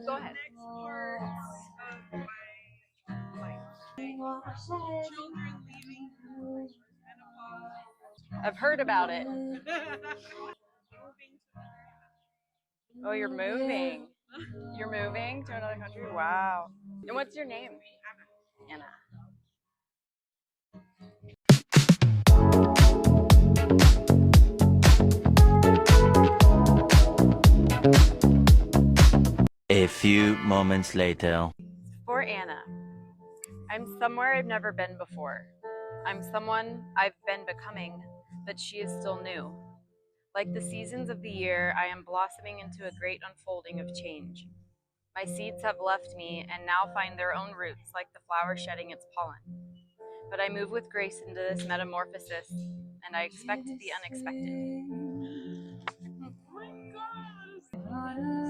go ahead. Next parts of my life. Children leaving, menopause. I've heard about it. Moving to Oh, you're moving. You're moving to another country? Wow. And what's your name? Anna. A few moments later. For Anna, I'm somewhere I've never been before. I'm someone I've been becoming, but she is still new. Like the seasons of the year, I am blossoming into a great unfolding of change. My seeds have left me and now find their own roots like the flower shedding its pollen. But I move with grace into this metamorphosis, and I expect the unexpected. Oh my gosh.